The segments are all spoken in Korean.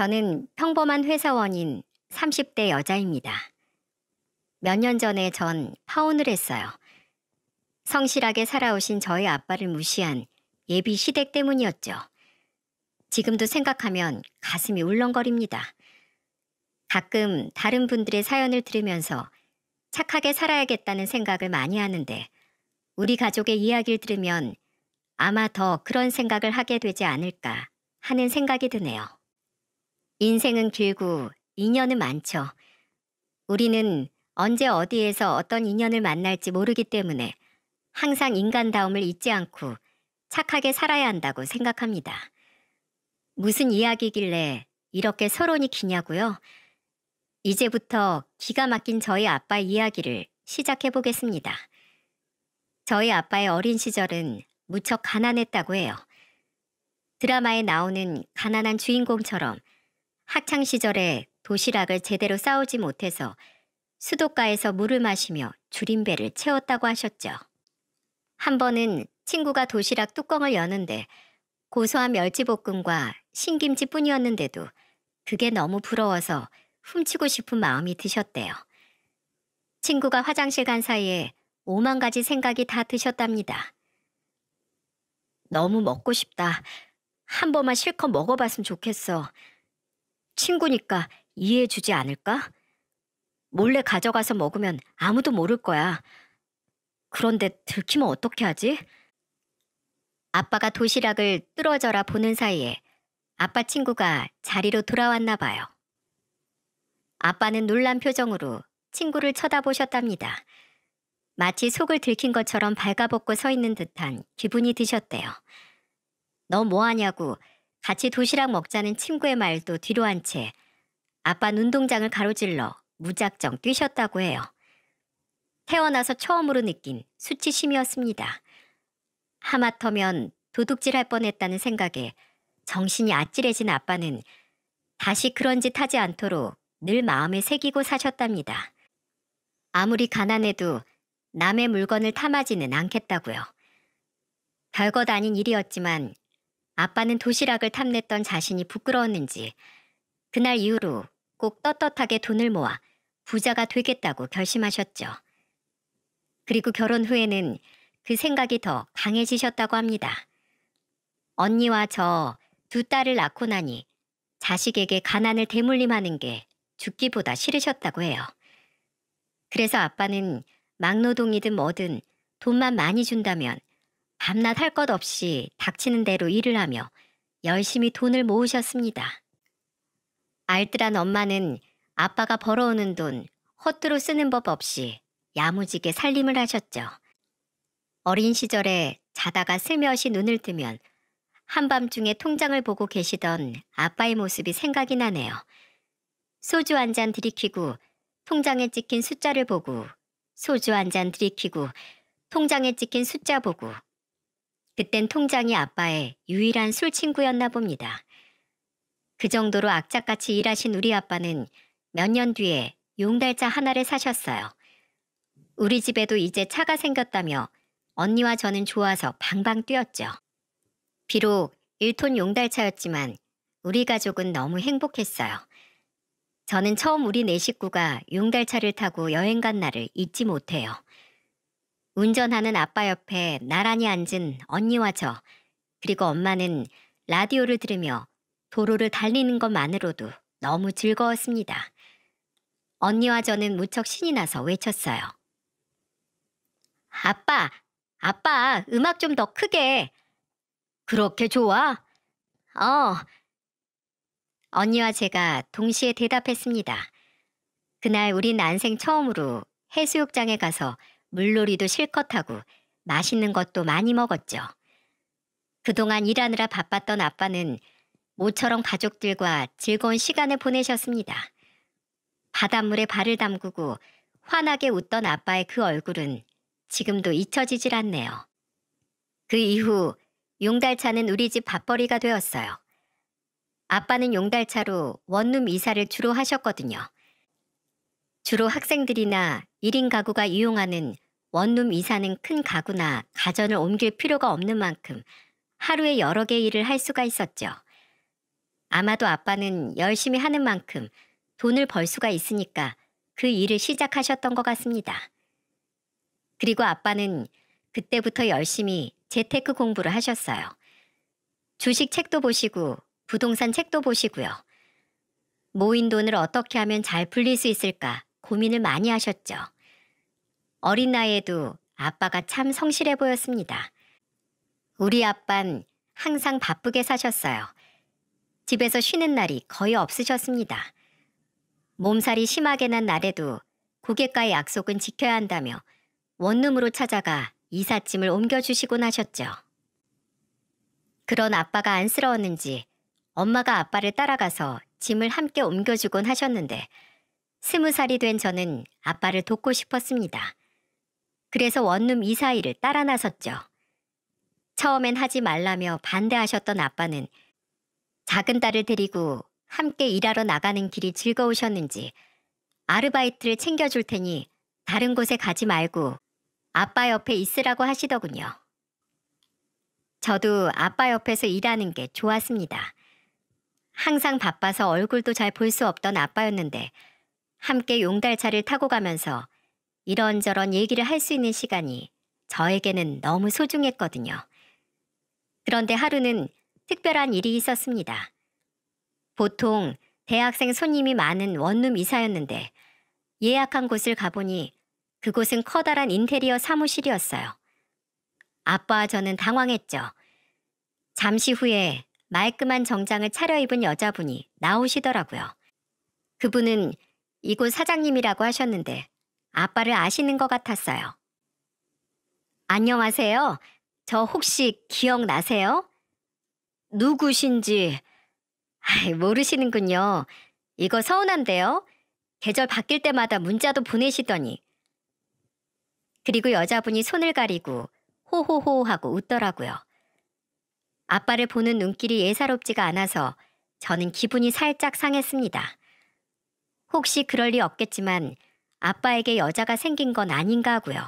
저는 평범한 회사원인 30대 여자입니다. 몇 년 전에 전 파혼을 했어요. 성실하게 살아오신 저희 아빠를 무시한 예비 시댁 때문이었죠. 지금도 생각하면 가슴이 울렁거립니다. 가끔 다른 분들의 사연을 들으면서 착하게 살아야겠다는 생각을 많이 하는데 우리 가족의 이야기를 들으면 아마 더 그런 생각을 하게 되지 않을까 하는 생각이 드네요. 인생은 길고 인연은 많죠. 우리는 언제 어디에서 어떤 인연을 만날지 모르기 때문에 항상 인간다움을 잊지 않고 착하게 살아야 한다고 생각합니다. 무슨 이야기길래 이렇게 서론이 기냐고요? 이제부터 기가 막힌 저희 아빠의 이야기를 시작해 보겠습니다. 저희 아빠의 어린 시절은 무척 가난했다고 해요. 드라마에 나오는 가난한 주인공처럼 학창 시절에 도시락을 제대로 싸오지 못해서 수도가에서 물을 마시며 줄인 배를 채웠다고 하셨죠. 한 번은 친구가 도시락 뚜껑을 여는데 고소한 멸치볶음과 신김치뿐이었는데도 그게 너무 부러워서 훔치고 싶은 마음이 드셨대요. 친구가 화장실 간 사이에 5만 가지 생각이 다 드셨답니다. 너무 먹고 싶다. 한 번만 실컷 먹어봤으면 좋겠어. 친구니까 이해해주지 않을까? 몰래 가져가서 먹으면 아무도 모를 거야. 그런데 들키면 어떻게 하지? 아빠가 도시락을 뚫어져라 보는 사이에 아빠 친구가 자리로 돌아왔나 봐요. 아빠는 놀란 표정으로 친구를 쳐다보셨답니다. 마치 속을 들킨 것처럼 발가벗고 서 있는 듯한 기분이 드셨대요. 너 뭐하냐고 같이 도시락 먹자는 친구의 말도 뒤로 한 채 아빠 눈동장을 가로질러 무작정 뛰셨다고 해요. 태어나서 처음으로 느낀 수치심이었습니다. 하마터면 도둑질할 뻔했다는 생각에 정신이 아찔해진 아빠는 다시 그런 짓 하지 않도록 늘 마음에 새기고 사셨답니다. 아무리 가난해도 남의 물건을 탐하지는 않겠다고요. 별것 아닌 일이었지만 아빠는 도시락을 탐냈던 자신이 부끄러웠는지 그날 이후로 꼭 떳떳하게 돈을 모아 부자가 되겠다고 결심하셨죠. 그리고 결혼 후에는 그 생각이 더 강해지셨다고 합니다. 언니와 저 두 딸을 낳고 나니 자식에게 가난을 대물림하는 게 죽기보다 싫으셨다고 해요. 그래서 아빠는 막노동이든 뭐든 돈만 많이 준다면 밤낮 할 것 없이 닥치는 대로 일을 하며 열심히 돈을 모으셨습니다. 알뜰한 엄마는 아빠가 벌어오는 돈 허투루 쓰는 법 없이 야무지게 살림을 하셨죠. 어린 시절에 자다가 슬며시 눈을 뜨면 한밤중에 통장을 보고 계시던 아빠의 모습이 생각이 나네요. 소주 한 잔 들이키고 통장에 찍힌 숫자를 보고 소주 한 잔 들이키고 통장에 찍힌 숫자 보고 그땐 통장이 아빠의 유일한 술 친구였나 봅니다. 그 정도로 악착같이 일하신 우리 아빠는 몇 년 뒤에 용달차 하나를 사셨어요. 우리 집에도 이제 차가 생겼다며 언니와 저는 좋아서 방방 뛰었죠. 비록 1톤 용달차였지만 우리 가족은 너무 행복했어요. 저는 처음 우리 네 식구가 용달차를 타고 여행 간 날을 잊지 못해요. 운전하는 아빠 옆에 나란히 앉은 언니와 저, 그리고 엄마는 라디오를 들으며 도로를 달리는 것만으로도 너무 즐거웠습니다. 언니와 저는 무척 신이 나서 외쳤어요. 아빠, 아빠, 음악 좀 더 크게. 그렇게 좋아? 언니와 제가 동시에 대답했습니다. 그날 우린 난생 처음으로 해수욕장에 가서 물놀이도 실컷 하고 맛있는 것도 많이 먹었죠. 그동안 일하느라 바빴던 아빠는 모처럼 가족들과 즐거운 시간을 보내셨습니다. 바닷물에 발을 담그고 환하게 웃던 아빠의 그 얼굴은 지금도 잊혀지질 않네요. 그 이후 용달차는 우리 집 밥벌이가 되었어요. 아빠는 용달차로 원룸 이사를 주로 하셨거든요. 주로 학생들이나 1인 가구가 이용하는 원룸 이사는 큰 가구나 가전을 옮길 필요가 없는 만큼 하루에 여러 개 일을 할 수가 있었죠. 아마도 아빠는 열심히 하는 만큼 돈을 벌 수가 있으니까 그 일을 시작하셨던 것 같습니다. 그리고 아빠는 그때부터 열심히 재테크 공부를 하셨어요. 주식 책도 보시고 부동산 책도 보시고요. 모인 돈을 어떻게 하면 잘 불릴 수 있을까 고민을 많이 하셨죠. 어린 나이에도 아빠가 참 성실해 보였습니다. 우리 아빤 항상 바쁘게 사셨어요. 집에서 쉬는 날이 거의 없으셨습니다. 몸살이 심하게 난 날에도 고객과의 약속은 지켜야 한다며 원룸으로 찾아가 이삿짐을 옮겨주시곤 하셨죠. 그런 아빠가 안쓰러웠는지 엄마가 아빠를 따라가서 짐을 함께 옮겨주곤 하셨는데 20살이 된 저는 아빠를 돕고 싶었습니다. 그래서 원룸 이사 일을 따라 나섰죠. 처음엔 하지 말라며 반대하셨던 아빠는 작은 딸을 데리고 함께 일하러 나가는 길이 즐거우셨는지 아르바이트를 챙겨줄 테니 다른 곳에 가지 말고 아빠 옆에 있으라고 하시더군요. 저도 아빠 옆에서 일하는 게 좋았습니다. 항상 바빠서 얼굴도 잘 볼 수 없던 아빠였는데 함께 용달차를 타고 가면서 이런저런 얘기를 할 수 있는 시간이 저에게는 너무 소중했거든요. 그런데 하루는 특별한 일이 있었습니다. 보통 대학생 손님이 많은 원룸 이사였는데 예약한 곳을 가보니 그곳은 커다란 인테리어 사무실이었어요. 아빠와 저는 당황했죠. 잠시 후에 말끔한 정장을 차려입은 여자분이 나오시더라고요. 그분은 이곳 사장님이라고 하셨는데 아빠를 아시는 것 같았어요. 안녕하세요. 저 혹시 기억나세요? 누구신지 모르시는군요. 이거 서운한데요. 계절 바뀔 때마다 문자도 보내시더니. 그리고 여자분이 손을 가리고 호호호 하고 웃더라고요. 아빠를 보는 눈길이 예사롭지가 않아서 저는 기분이 살짝 상했습니다. 혹시 그럴 리 없겠지만 아빠에게 여자가 생긴 건 아닌가 하고요.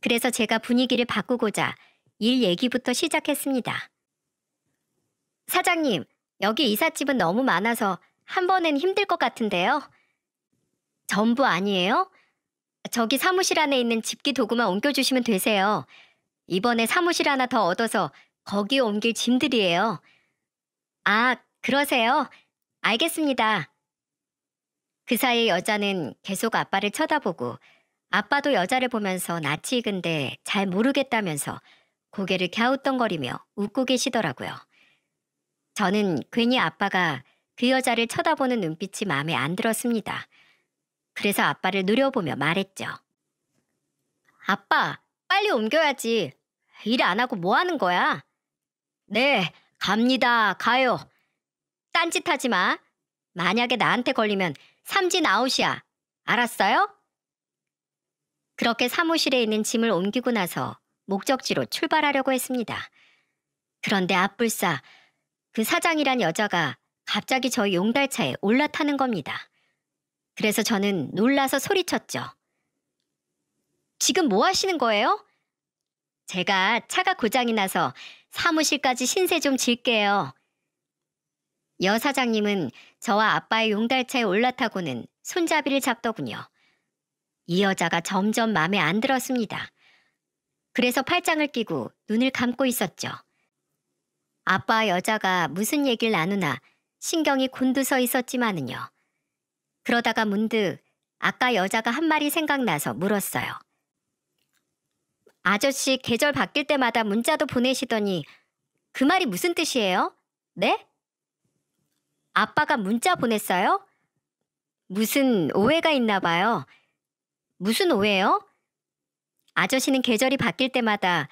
그래서 제가 분위기를 바꾸고자 일 얘기부터 시작했습니다. 사장님, 여기 이삿집은 너무 많아서 한 번엔 힘들 것 같은데요. 전부 아니에요? 저기 사무실 안에 있는 집기 도구만 옮겨주시면 되세요. 이번에 사무실 하나 더 얻어서 거기에 옮길 짐들이에요. 아, 그러세요? 알겠습니다. 그 사이 여자는 계속 아빠를 쳐다보고 아빠도 여자를 보면서 낯이 익은데 잘 모르겠다면서 고개를 갸우뚱거리며 웃고 계시더라고요. 저는 괜히 아빠가 그 여자를 쳐다보는 눈빛이 마음에 안 들었습니다. 그래서 아빠를 노려보며 말했죠. 아빠, 빨리 옮겨야지. 일 안 하고 뭐 하는 거야? 네, 갑니다. 가요. 딴짓하지 마. 만약에 나한테 걸리면 삼진 아웃이야. 알았어요? 그렇게 사무실에 있는 짐을 옮기고 나서 목적지로 출발하려고 했습니다. 그런데 앞불싸 그 사장이란 여자가 갑자기 저희 용달차에 올라타는 겁니다. 그래서 저는 놀라서 소리쳤죠. 지금 뭐 하시는 거예요? 제가 차가 고장이 나서 사무실까지 신세 좀 질게요. 여 사장님은 저와 아빠의 용달차에 올라타고는 손잡이를 잡더군요. 이 여자가 점점 마음에 안 들었습니다. 그래서 팔짱을 끼고 눈을 감고 있었죠. 아빠와 여자가 무슨 얘기를 나누나 신경이 곤두서 있었지만은요. 그러다가 문득 아까 여자가 한 말이 생각나서 물었어요. 아저씨 계절 바뀔 때마다 문자도 보내시더니 그 말이 무슨 뜻이에요? 네? 아빠가 문자 보냈어요? 무슨 오해가 있나 봐요. 무슨 오해요? 아저씨는 계절이 바뀔 때마다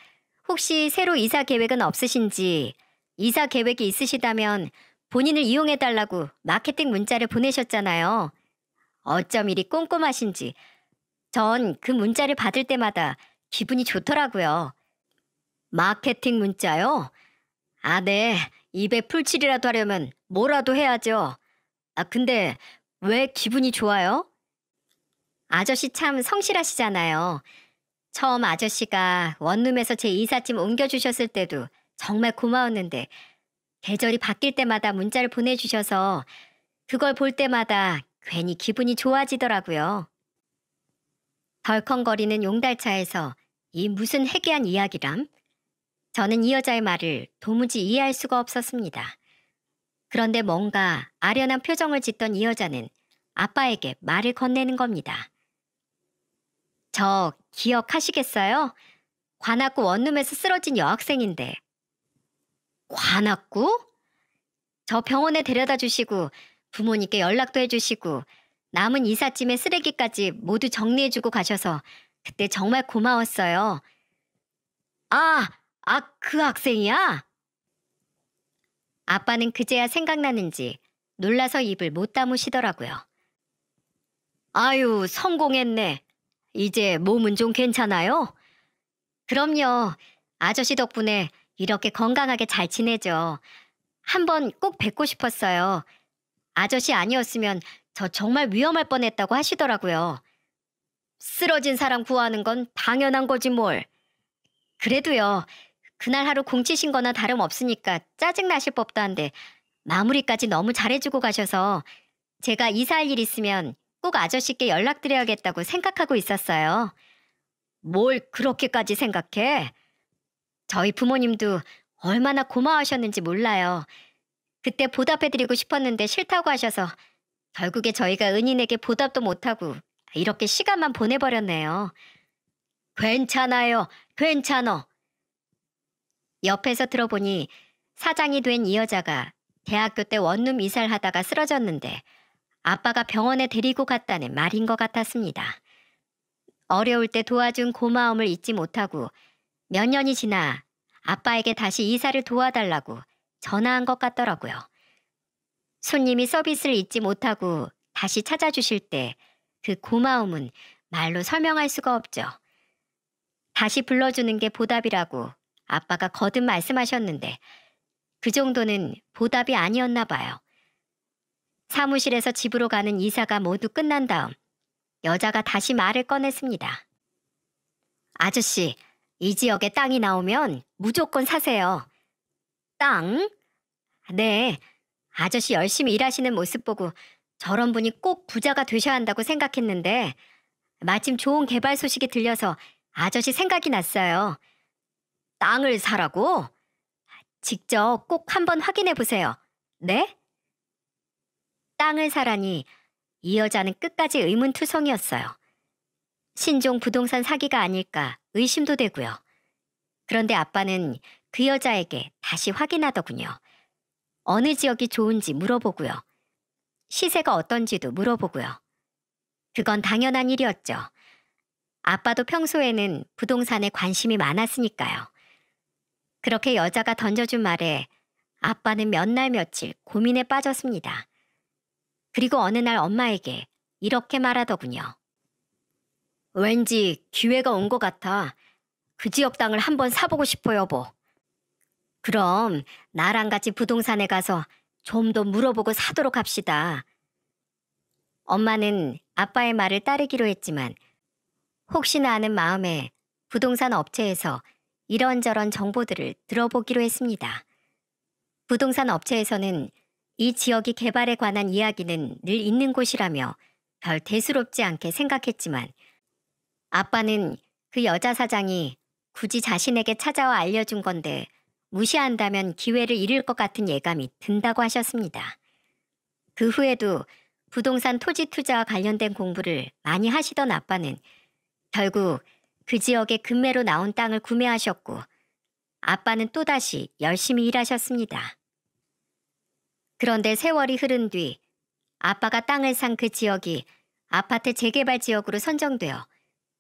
혹시 새로 이사 계획은 없으신지, 이사 계획이 있으시다면 본인을 이용해달라고 마케팅 문자를 보내셨잖아요. 어쩜 이리 꼼꼼하신지. 전 그 문자를 받을 때마다 기분이 좋더라고요. 마케팅 문자요? 아, 네. 입에 풀칠이라도 하려면 뭐라도 해야죠. 아, 근데 왜 기분이 좋아요? 아저씨 참 성실하시잖아요. 처음 아저씨가 원룸에서 제 이삿짐 옮겨주셨을 때도 정말 고마웠는데 계절이 바뀔 때마다 문자를 보내주셔서 그걸 볼 때마다 괜히 기분이 좋아지더라고요. 덜컹거리는 용달차에서 이 무슨 해괴한 이야기람? 저는 이 여자의 말을 도무지 이해할 수가 없었습니다. 그런데 뭔가 아련한 표정을 짓던 이 여자는 아빠에게 말을 건네는 겁니다. 저 기억하시겠어요? 관악구 원룸에서 쓰러진 여학생인데. 관악구? 저 병원에 데려다 주시고 부모님께 연락도 해주시고 남은 이삿짐의 쓰레기까지 모두 정리해주고 가셔서 그때 정말 고마웠어요. 그 학생이야? 아빠는 그제야 생각나는지 놀라서 입을 못 다무시더라고요. 아유, 성공했네. 이제 몸은 좀 괜찮아요? 그럼요. 아저씨 덕분에 이렇게 건강하게 잘 지내죠. 한번 꼭 뵙고 싶었어요. 아저씨 아니었으면 저 정말 위험할 뻔했다고 하시더라고요. 쓰러진 사람 구하는 건 당연한 거지 뭘. 그래도요. 그날 하루 공치신 거나 다름없으니까 짜증나실 법도 한데 마무리까지 너무 잘해주고 가셔서 제가 이사할 일 있으면 꼭 아저씨께 연락드려야겠다고 생각하고 있었어요. 뭘 그렇게까지 생각해? 저희 부모님도 얼마나 고마워하셨는지 몰라요. 그때 보답해드리고 싶었는데 싫다고 하셔서 결국에 저희가 은인에게 보답도 못하고 이렇게 시간만 보내버렸네요. 괜찮아요. 괜찮어. 옆에서 들어보니 사장이 된 이 여자가 대학교 때 원룸 이사를 하다가 쓰러졌는데 아빠가 병원에 데리고 갔다는 말인 것 같았습니다. 어려울 때 도와준 고마움을 잊지 못하고 몇 년이 지나 아빠에게 다시 이사를 도와달라고 전화한 것 같더라고요. 손님이 서비스를 잊지 못하고 다시 찾아주실 때 그 고마움은 말로 설명할 수가 없죠. 다시 불러주는 게 보답이라고 아빠가 거듭 말씀하셨는데 그 정도는 보답이 아니었나 봐요. 사무실에서 집으로 가는 이사가 모두 끝난 다음 여자가 다시 말을 꺼냈습니다. 아저씨, 이 지역에 땅이 나오면 무조건 사세요. 땅? 네. 아저씨 열심히 일하시는 모습 보고 저런 분이 꼭 부자가 되셔야 한다고 생각했는데 마침 좋은 개발 소식이 들려서 아저씨 생각이 났어요. 땅을 사라고? 직접 꼭 한번 확인해 보세요. 네? 땅을 사라니 이 여자는 끝까지 의문투성이었어요. 신종 부동산 사기가 아닐까 의심도 되고요. 그런데 아빠는 그 여자에게 다시 확인하더군요. 어느 지역이 좋은지 물어보고요. 시세가 어떤지도 물어보고요. 그건 당연한 일이었죠. 아빠도 평소에는 부동산에 관심이 많았으니까요. 그렇게 여자가 던져준 말에 아빠는 몇 날 며칠 고민에 빠졌습니다. 그리고 어느 날 엄마에게 이렇게 말하더군요. 왠지 기회가 온 것 같아. 그 지역 땅을 한번 사보고 싶어 여보. 그럼 나랑 같이 부동산에 가서 좀 더 물어보고 사도록 합시다. 엄마는 아빠의 말을 따르기로 했지만 혹시나 하는 마음에 부동산 업체에서 이런저런 정보들을 들어보기로 했습니다. 부동산 업체에서는 이 지역이 개발에 관한 이야기는 늘 있는 곳이라며 별 대수롭지 않게 생각했지만 아빠는 그 여자 사장이 굳이 자신에게 찾아와 알려준 건데 무시한다면 기회를 잃을 것 같은 예감이 든다고 하셨습니다. 그 후에도 부동산 토지 투자와 관련된 공부를 많이 하시던 아빠는 결국 그 지역의 금매로 나온 땅을 구매하셨고 아빠는 또다시 열심히 일하셨습니다. 그런데 세월이 흐른 뒤 아빠가 땅을 산 그 지역이 아파트 재개발 지역으로 선정되어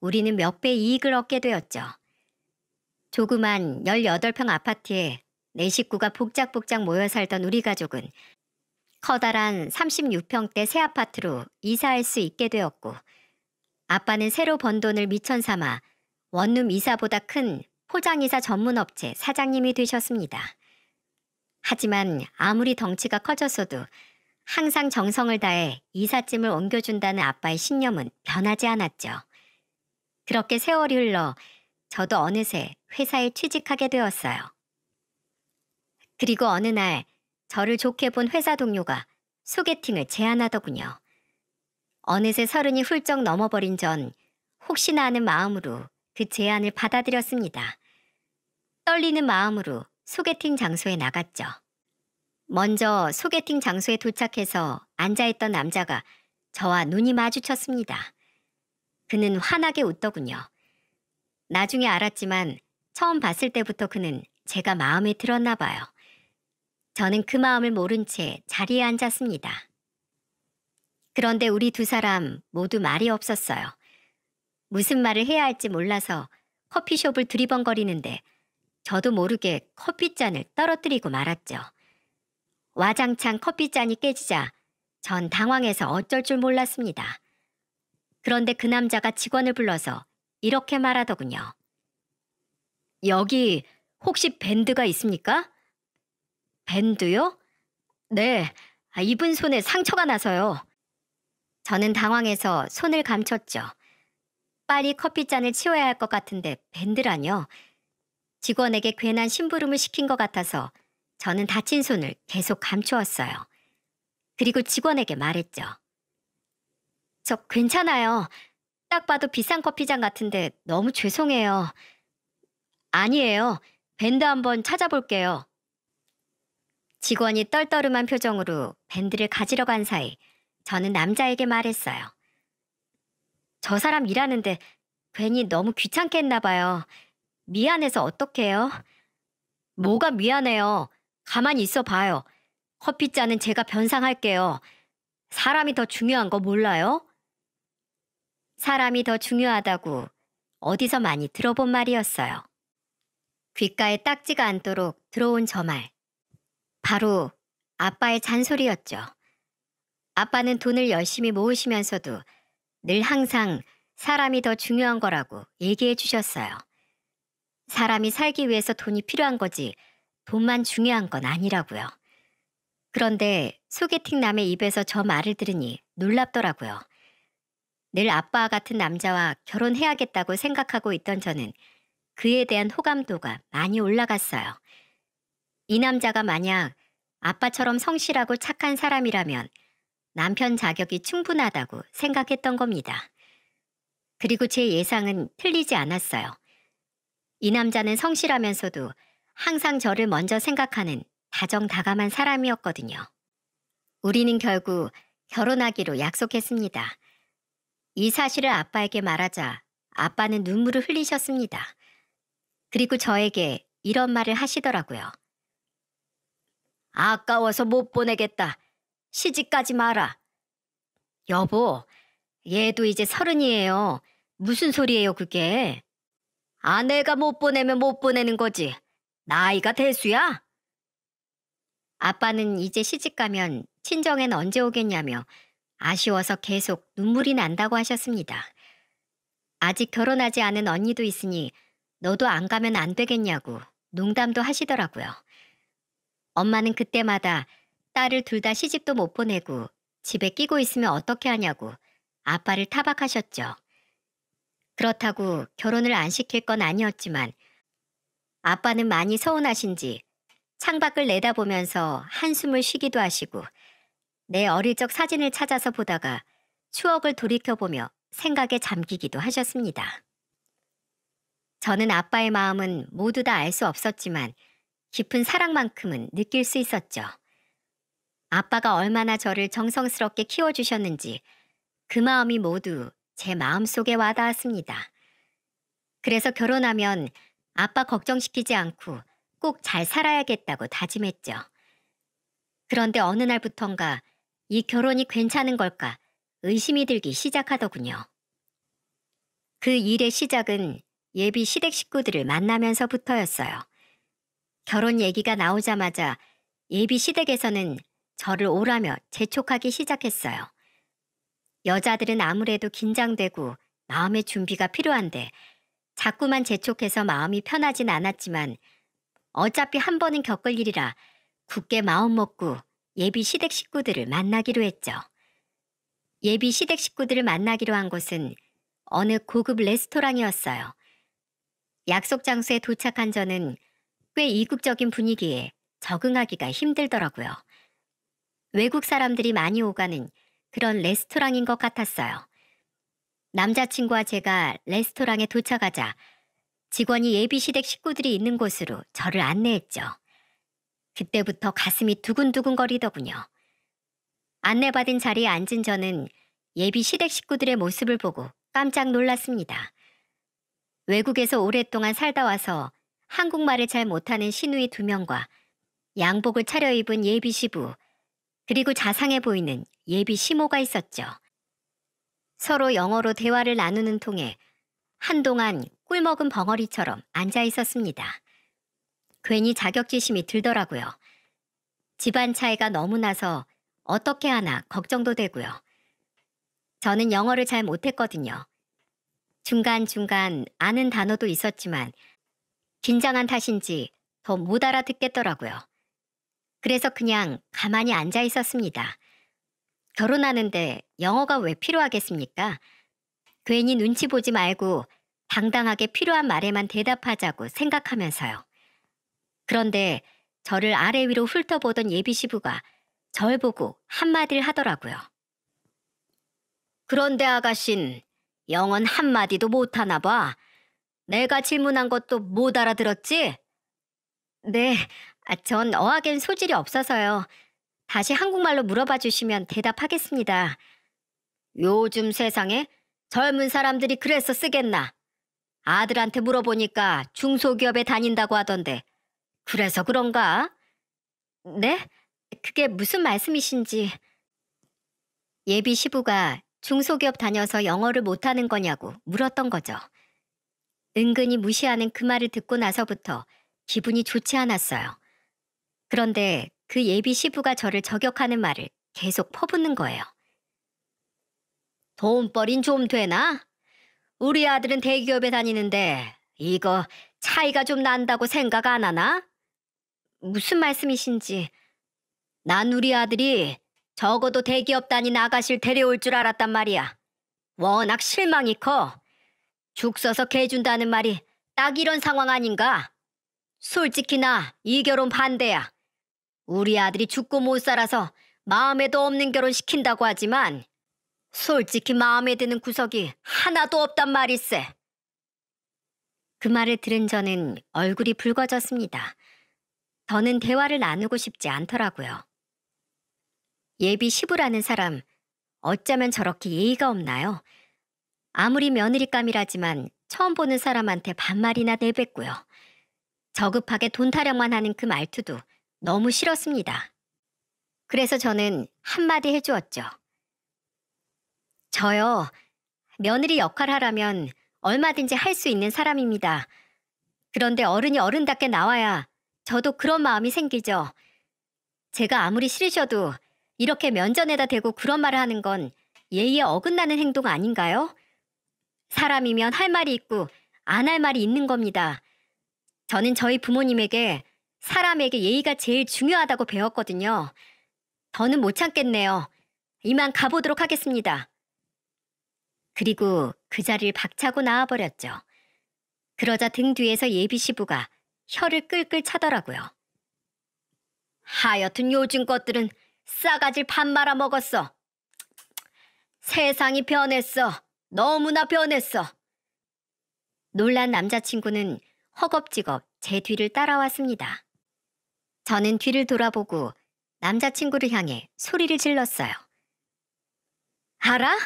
우리는 몇 배 이익을 얻게 되었죠. 조그만 18평 아파트에 네 식구가 복작복작 모여 살던 우리 가족은 커다란 36평대 새 아파트로 이사할 수 있게 되었고 아빠는 새로 번 돈을 미천 삼아 원룸 이사보다 큰 포장이사 전문업체 사장님이 되셨습니다. 하지만 아무리 덩치가 커졌어도 항상 정성을 다해 이삿짐을 옮겨준다는 아빠의 신념은 변하지 않았죠. 그렇게 세월이 흘러 저도 어느새 회사에 취직하게 되었어요. 그리고 어느 날 저를 좋게 본 회사 동료가 소개팅을 제안하더군요. 어느새 30이 훌쩍 넘어버린 전 혹시나 하는 마음으로 그 제안을 받아들였습니다. 떨리는 마음으로 소개팅 장소에 나갔죠. 먼저 소개팅 장소에 도착해서 앉아있던 남자가 저와 눈이 마주쳤습니다. 그는 환하게 웃더군요. 나중에 알았지만 처음 봤을 때부터 그는 제가 마음에 들었나 봐요. 저는 그 마음을 모른 채 자리에 앉았습니다. 그런데 우리 두 사람 모두 말이 없었어요. 무슨 말을 해야 할지 몰라서 커피숍을 두리번거리는데 저도 모르게 커피잔을 떨어뜨리고 말았죠. 와장창 커피잔이 깨지자 전 당황해서 어쩔 줄 몰랐습니다. 그런데 그 남자가 직원을 불러서 이렇게 말하더군요. 여기 혹시 밴드가 있습니까? 밴드요? 네, 이분 손에 상처가 나서요. 저는 당황해서 손을 감췄죠. 빨리 커피잔을 치워야 할 것 같은데 밴드라뇨. 직원에게 괜한 심부름을 시킨 것 같아서 저는 다친 손을 계속 감추었어요. 그리고 직원에게 말했죠. 저 괜찮아요. 딱 봐도 비싼 커피잔 같은데 너무 죄송해요. 아니에요. 밴드 한번 찾아볼게요. 직원이 떨떠름한 표정으로 밴드를 가지러 간 사이 저는 남자에게 말했어요. 저 사람 일하는데 괜히 너무 귀찮게 했나 봐요. 미안해서 어떡해요? 뭐가 미안해요. 가만히 있어 봐요. 커피잔은 제가 변상할게요. 사람이 더 중요한 거 몰라요? 사람이 더 중요하다고 어디서 많이 들어본 말이었어요. 귓가에 딱지가 않도록 들어온 저 말. 바로 아빠의 잔소리였죠. 아빠는 돈을 열심히 모으시면서도 늘 항상 사람이 더 중요한 거라고 얘기해 주셨어요. 사람이 살기 위해서 돈이 필요한 거지 돈만 중요한 건 아니라고요. 그런데 소개팅 남의 입에서 저 말을 들으니 놀랍더라고요. 늘 아빠와 같은 남자와 결혼해야겠다고 생각하고 있던 저는 그에 대한 호감도가 많이 올라갔어요. 이 남자가 만약 아빠처럼 성실하고 착한 사람이라면 남편 자격이 충분하다고 생각했던 겁니다. 그리고 제 예상은 틀리지 않았어요. 이 남자는 성실하면서도 항상 저를 먼저 생각하는 다정다감한 사람이었거든요. 우리는 결국 결혼하기로 약속했습니다. 이 사실을 아빠에게 말하자 아빠는 눈물을 흘리셨습니다. 그리고 저에게 이런 말을 하시더라고요. 아까워서 못 보내겠다. 시집가지 마라. 여보, 얘도 이제 30이에요. 무슨 소리예요 그게? 아내가 못 보내면 못 보내는 거지. 나이가 대수야? 아빠는 이제 시집가면 친정엔 언제 오겠냐며 아쉬워서 계속 눈물이 난다고 하셨습니다. 아직 결혼하지 않은 언니도 있으니 너도 안 가면 안 되겠냐고 농담도 하시더라고요. 엄마는 그때마다 딸을 둘 다 시집도 못 보내고 집에 끼고 있으면 어떻게 하냐고 아빠를 타박하셨죠. 그렇다고 결혼을 안 시킬 건 아니었지만 아빠는 많이 서운하신지 창밖을 내다보면서 한숨을 쉬기도 하시고 내 어릴 적 사진을 찾아서 보다가 추억을 돌이켜보며 생각에 잠기기도 하셨습니다. 저는 아빠의 마음은 모두 다 알 수 없었지만 깊은 사랑만큼은 느낄 수 있었죠. 아빠가 얼마나 저를 정성스럽게 키워주셨는지 그 마음이 모두 제 마음속에 와닿았습니다. 그래서 결혼하면 아빠 걱정시키지 않고 꼭 잘 살아야겠다고 다짐했죠. 그런데 어느 날부턴가 이 결혼이 괜찮은 걸까 의심이 들기 시작하더군요. 그 일의 시작은 예비 시댁 식구들을 만나면서부터였어요. 결혼 얘기가 나오자마자 예비 시댁에서는 저를 오라며 재촉하기 시작했어요. 여자들은 아무래도 긴장되고 마음의 준비가 필요한데 자꾸만 재촉해서 마음이 편하진 않았지만 어차피 한 번은 겪을 일이라 굳게 마음 먹고 예비 시댁 식구들을 만나기로 했죠. 예비 시댁 식구들을 만나기로 한 곳은 어느 고급 레스토랑이었어요. 약속 장소에 도착한 저는 꽤 이국적인 분위기에 적응하기가 힘들더라고요. 외국 사람들이 많이 오가는 그런 레스토랑인 것 같았어요. 남자친구와 제가 레스토랑에 도착하자 직원이 예비시댁 식구들이 있는 곳으로 저를 안내했죠. 그때부터 가슴이 두근두근거리더군요. 안내받은 자리에 앉은 저는 예비시댁 식구들의 모습을 보고 깜짝 놀랐습니다. 외국에서 오랫동안 살다 와서 한국말을 잘 못하는 시누이 2명과 양복을 차려입은 예비 시부, 그리고 자상해 보이는 예비 시모가 있었죠. 서로 영어로 대화를 나누는 통에 한동안 꿀먹은 벙어리처럼 앉아 있었습니다. 괜히 자격지심이 들더라고요. 집안 차이가 너무 나서 어떻게 하나 걱정도 되고요. 저는 영어를 잘 못했거든요. 중간중간 아는 단어도 있었지만 긴장한 탓인지 더 못 알아듣겠더라고요. 그래서 그냥 가만히 앉아 있었습니다. 결혼하는데 영어가 왜 필요하겠습니까? 괜히 눈치 보지 말고 당당하게 필요한 말에만 대답하자고 생각하면서요. 그런데 저를 아래 위로 훑어보던 예비 시부가 절 보고 한마디를 하더라고요. 그런데 아가씨는 영어는 한마디도 못하나 봐. 내가 질문한 것도 못 알아들었지? 네, 전 어학엔 소질이 없어서요. 다시 한국말로 물어봐 주시면 대답하겠습니다. 요즘 세상에 젊은 사람들이 그래서 쓰겠나? 아들한테 물어보니까 중소기업에 다닌다고 하던데 그래서 그런가? 네? 그게 무슨 말씀이신지. 예비 시부가 중소기업 다녀서 영어를 못하는 거냐고 물었던 거죠. 은근히 무시하는 그 말을 듣고 나서부터 기분이 좋지 않았어요. 그런데 그 예비 시부가 저를 저격하는 말을 계속 퍼붓는 거예요. 돈벌인 좀 되나? 우리 아들은 대기업에 다니는데 이거 차이가 좀 난다고 생각 안 하나? 무슨 말씀이신지. 난 우리 아들이 적어도 대기업 다닌 아가씨를 데려올 줄 알았단 말이야. 워낙 실망이 커. 죽 써서 개준다는 말이 딱 이런 상황 아닌가? 솔직히 나 이 결혼 반대야. 우리 아들이 죽고 못 살아서 마음에도 없는 결혼 시킨다고 하지만 솔직히 마음에 드는 구석이 하나도 없단 말일세. 그 말을 들은 저는 얼굴이 붉어졌습니다. 더는 대화를 나누고 싶지 않더라고요. 예비 시부라는 사람, 어쩌면 저렇게 예의가 없나요? 아무리 며느리감이라지만 처음 보는 사람한테 반말이나 내뱉고요. 저급하게 돈 타령만 하는 그 말투도 너무 싫었습니다. 그래서 저는 한마디 해주었죠. 저요, 며느리 역할 하라면 얼마든지 할 수 있는 사람입니다. 그런데 어른이 어른답게 나와야 저도 그런 마음이 생기죠. 제가 아무리 싫으셔도 이렇게 면전에다 대고 그런 말을 하는 건 예의에 어긋나는 행동 아닌가요? 사람이면 할 말이 있고 안 할 말이 있는 겁니다. 저는 저희 부모님에게 사람에게 예의가 제일 중요하다고 배웠거든요. 더는 못 참겠네요. 이만 가보도록 하겠습니다. 그리고 그 자리를 박차고 나와버렸죠. 그러자 등 뒤에서 예비 시부가 혀를 끌끌 차더라고요. 하여튼 요즘 것들은 싸가지를 밥 말아 먹었어. 세상이 변했어. 너무나 변했어. 놀란 남자친구는 허겁지겁 제 뒤를 따라왔습니다. 저는 뒤를 돌아보고 남자친구를 향해 소리를 질렀어요. 알아?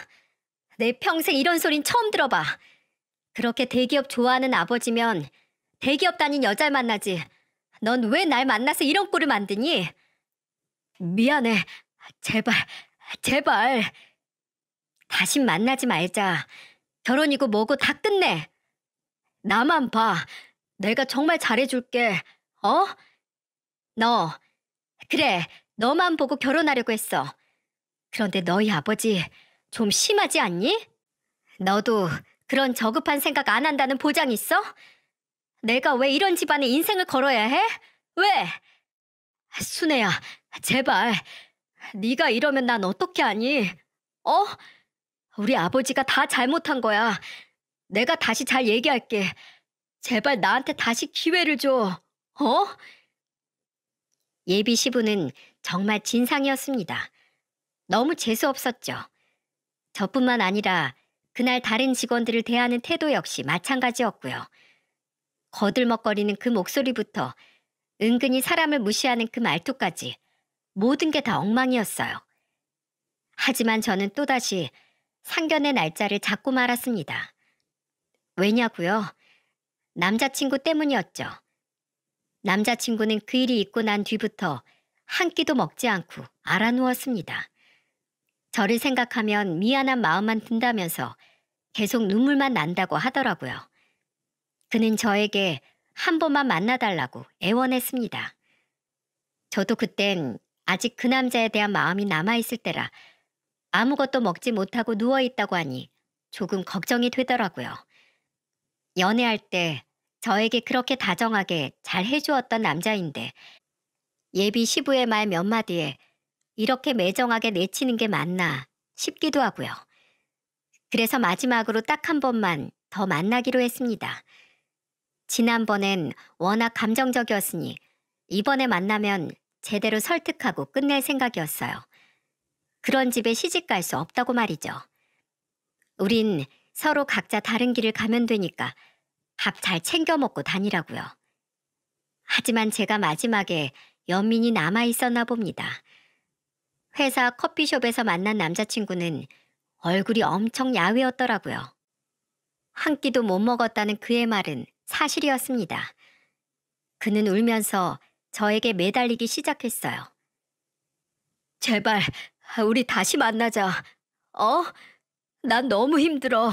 내 평생 이런 소린 처음 들어봐. 그렇게 대기업 좋아하는 아버지면 대기업 다닌 여자를 만나지. 넌 왜 날 만나서 이런 꼴을 만드니? 미안해. 제발, 제발. 다신 만나지 말자. 결혼이고 뭐고 다 끝내. 나만 봐. 내가 정말 잘해줄게. 어? 너. 그래, 너만 보고 결혼하려고 했어. 그런데 너희 아버지 좀 심하지 않니? 너도 그런 저급한 생각 안 한다는 보장 있어? 내가 왜 이런 집안에 인생을 걸어야 해? 왜? 순애야, 제발. 네가 이러면 난 어떻게 하니? 어? 우리 아버지가 다 잘못한 거야. 내가 다시 잘 얘기할게. 제발 나한테 다시 기회를 줘. 어? 예비 시부는 정말 진상이었습니다. 너무 재수없었죠. 저뿐만 아니라 그날 다른 직원들을 대하는 태도 역시 마찬가지였고요. 거들먹거리는 그 목소리부터 은근히 사람을 무시하는 그 말투까지 모든 게 다 엉망이었어요. 하지만 저는 또다시 상견례 날짜를 잡고 말았습니다. 왜냐고요? 남자친구 때문이었죠. 남자친구는 그 일이 있고 난 뒤부터 한 끼도 먹지 않고 알아누웠습니다. 저를 생각하면 미안한 마음만 든다면서 계속 눈물만 난다고 하더라고요. 그는 저에게 한 번만 만나달라고 애원했습니다. 저도 그땐 아직 그 남자에 대한 마음이 남아있을 때라 아무것도 먹지 못하고 누워있다고 하니 조금 걱정이 되더라고요. 연애할 때 저에게 그렇게 다정하게 잘 해주었던 남자인데 예비 시부의 말 몇 마디에 이렇게 매정하게 내치는 게 맞나 싶기도 하고요. 그래서 마지막으로 딱 한 번만 더 만나기로 했습니다. 지난번엔 워낙 감정적이었으니 이번에 만나면 제대로 설득하고 끝낼 생각이었어요. 그런 집에 시집 갈 수 없다고 말이죠. 우린 서로 각자 다른 길을 가면 되니까 밥 잘 챙겨 먹고 다니라고요. 하지만 제가 마지막에 연민이 남아 있었나 봅니다. 회사 커피숍에서 만난 남자친구는 얼굴이 엄청 야위었더라고요. 한 끼도 못 먹었다는 그의 말은 사실이었습니다. 그는 울면서 저에게 매달리기 시작했어요. 제발, 우리 다시 만나자. 난 너무 힘들어.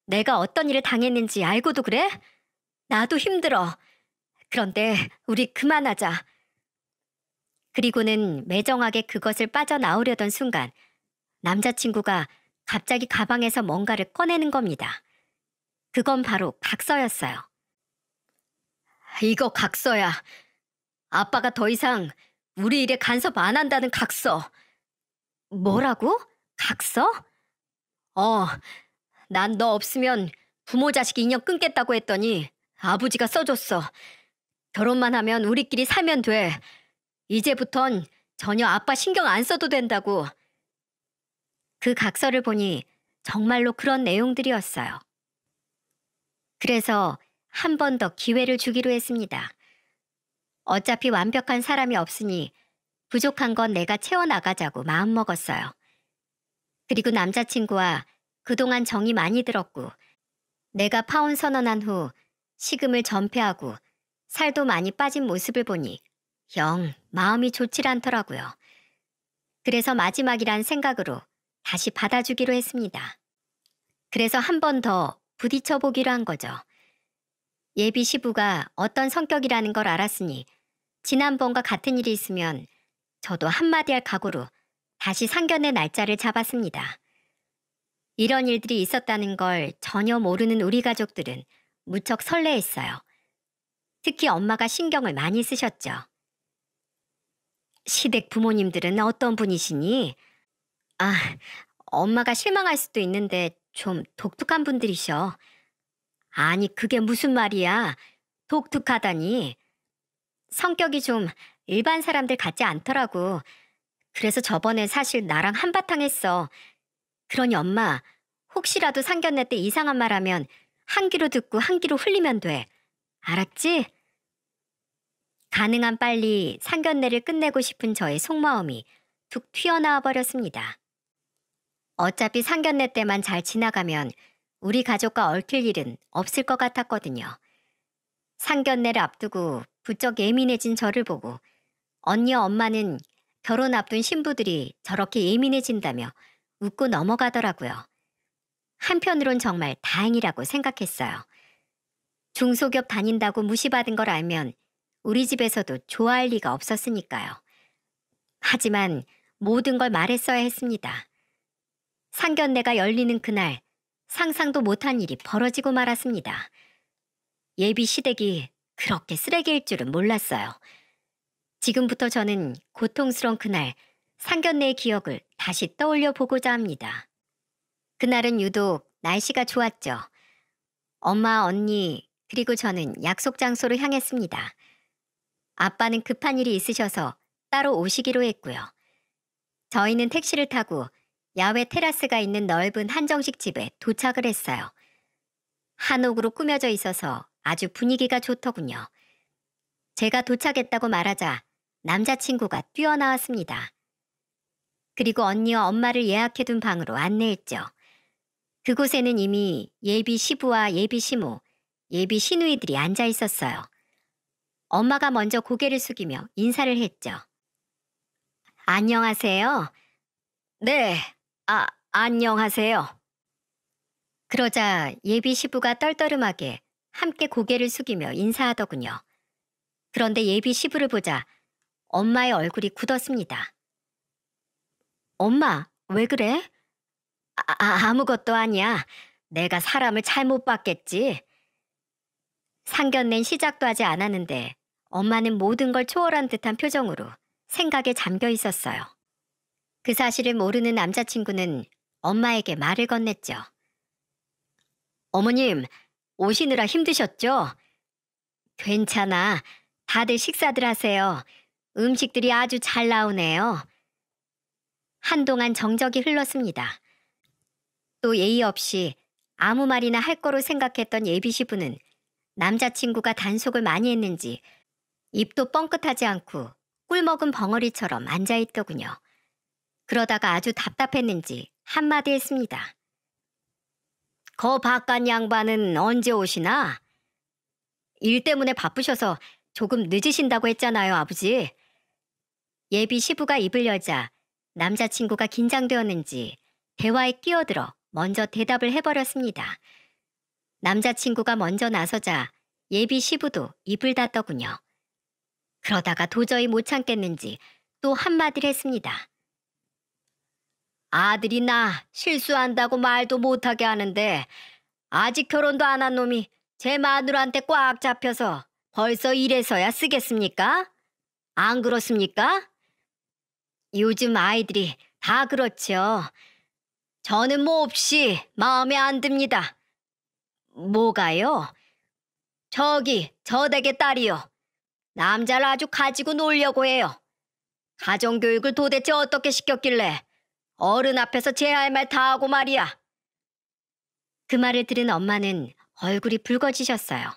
내가 어떤 일을 당했는지 알고도 그래? 나도 힘들어. 그런데 우리 그만하자. 그리고는 매정하게 그것을 빠져나오려던 순간 남자친구가 갑자기 가방에서 뭔가를 꺼내는 겁니다. 그건 바로 각서였어요. 이거 각서야. 아빠가 더 이상 우리 일에 간섭 안 한다는 각서. 뭐라고? 각서? 난 너 없으면 부모 자식 인연 끊겠다고 했더니 아버지가 써줬어. 결혼만 하면 우리끼리 살면 돼. 이제부턴 전혀 아빠 신경 안 써도 된다고. 그 각서를 보니 정말로 그런 내용들이었어요. 그래서 한 번 더 기회를 주기로 했습니다. 어차피 완벽한 사람이 없으니 부족한 건 내가 채워나가자고 마음먹었어요. 그리고 남자친구와 그동안 정이 많이 들었고 내가 파혼 선언한 후 식음을 전폐하고 살도 많이 빠진 모습을 보니 영 마음이 좋질 않더라고요. 그래서 마지막이란 생각으로 다시 받아주기로 했습니다. 그래서 한 번 더 부딪혀 보기로 한 거죠. 예비 시부가 어떤 성격이라는 걸 알았으니 지난번과 같은 일이 있으면 저도 한마디 할 각오로 다시 상견례 날짜를 잡았습니다. 이런 일들이 있었다는 걸 전혀 모르는 우리 가족들은 무척 설레했어요. 특히 엄마가 신경을 많이 쓰셨죠. 시댁 부모님들은 어떤 분이시니? 엄마가 실망할 수도 있는데 좀 독특한 분들이셔. 아니, 그게 무슨 말이야? 독특하다니. 성격이 좀 일반 사람들 같지 않더라고. 그래서 저번에 사실 나랑 한바탕 했어. 그러니 엄마, 혹시라도 상견례 때 이상한 말 하면 한 귀로 듣고 한 귀로 흘리면 돼. 알았지? 가능한 빨리 상견례를 끝내고 싶은 저의 속마음이 툭 튀어나와 버렸습니다. 어차피 상견례 때만 잘 지나가면 우리 가족과 얽힐 일은 없을 것 같았거든요. 상견례를 앞두고 부쩍 예민해진 저를 보고 언니와 엄마는 결혼 앞둔 신부들이 저렇게 예민해진다며 웃고 넘어가더라고요. 한편으론 정말 다행이라고 생각했어요. 중소기업 다닌다고 무시받은 걸 알면 우리 집에서도 좋아할 리가 없었으니까요. 하지만 모든 걸 말했어야 했습니다. 상견례가 열리는 그날 상상도 못한 일이 벌어지고 말았습니다. 예비 시댁이 그렇게 쓰레기일 줄은 몰랐어요. 지금부터 저는 고통스러운 그날 상견례의 기억을 다시 떠올려 보고자 합니다. 그날은 유독 날씨가 좋았죠. 엄마, 언니, 그리고 저는 약속 장소로 향했습니다. 아빠는 급한 일이 있으셔서 따로 오시기로 했고요. 저희는 택시를 타고 야외 테라스가 있는 넓은 한정식 집에 도착을 했어요. 한옥으로 꾸며져 있어서 아주 분위기가 좋더군요. 제가 도착했다고 말하자 남자친구가 뛰어나왔습니다. 그리고 언니와 엄마를 예약해둔 방으로 안내했죠. 그곳에는 이미 예비 시부와 예비 시모, 예비 시누이들이 앉아 있었어요. 엄마가 먼저 고개를 숙이며 인사를 했죠. 안녕하세요. 네, 안녕하세요. 그러자 예비 시부가 떨떠름하게 함께 고개를 숙이며 인사하더군요. 그런데 예비 시부를 보자 엄마의 얼굴이 굳었습니다. 엄마, 왜 그래? 아무것도 아니야. 내가 사람을 잘못 봤겠지. 상견례는 시작도 하지 않았는데 엄마는 모든 걸 초월한 듯한 표정으로 생각에 잠겨 있었어요. 그 사실을 모르는 남자친구는 엄마에게 말을 건넸죠. 어머님, 오시느라 힘드셨죠? 괜찮아. 다들 식사들 하세요. 음식들이 아주 잘 나오네요. 한동안 정적이 흘렀습니다. 또 예의 없이 아무 말이나 할 거로 생각했던 예비 시부는 남자친구가 단속을 많이 했는지 입도 뻥끗하지 않고 꿀먹은 벙어리처럼 앉아있더군요. 그러다가 아주 답답했는지 한마디 했습니다. 거 바깥 양반은 언제 오시나? 일 때문에 바쁘셔서 조금 늦으신다고 했잖아요, 아버지. 예비 시부가 입을 열자 남자친구가 긴장되었는지 대화에 끼어들어 먼저 대답을 해버렸습니다. 남자친구가 먼저 나서자 예비 시부도 입을 닫더군요. 그러다가 도저히 못 참겠는지 또 한마디를 했습니다. 아들이 나 실수한다고 말도 못하게 하는데 아직 결혼도 안 한 놈이 제 마누라한테 꽉 잡혀서 벌써 이래서야 쓰겠습니까? 안 그렇습니까? 요즘 아이들이 다 그렇죠. 저는 몹시 마음에 안 듭니다. 뭐가요? 저기 저 댁의 딸이요. 남자를 아주 가지고 놀려고 해요. 가정교육을 도대체 어떻게 시켰길래 어른 앞에서 제 할 말 다 하고 말이야. 그 말을 들은 엄마는 얼굴이 붉어지셨어요.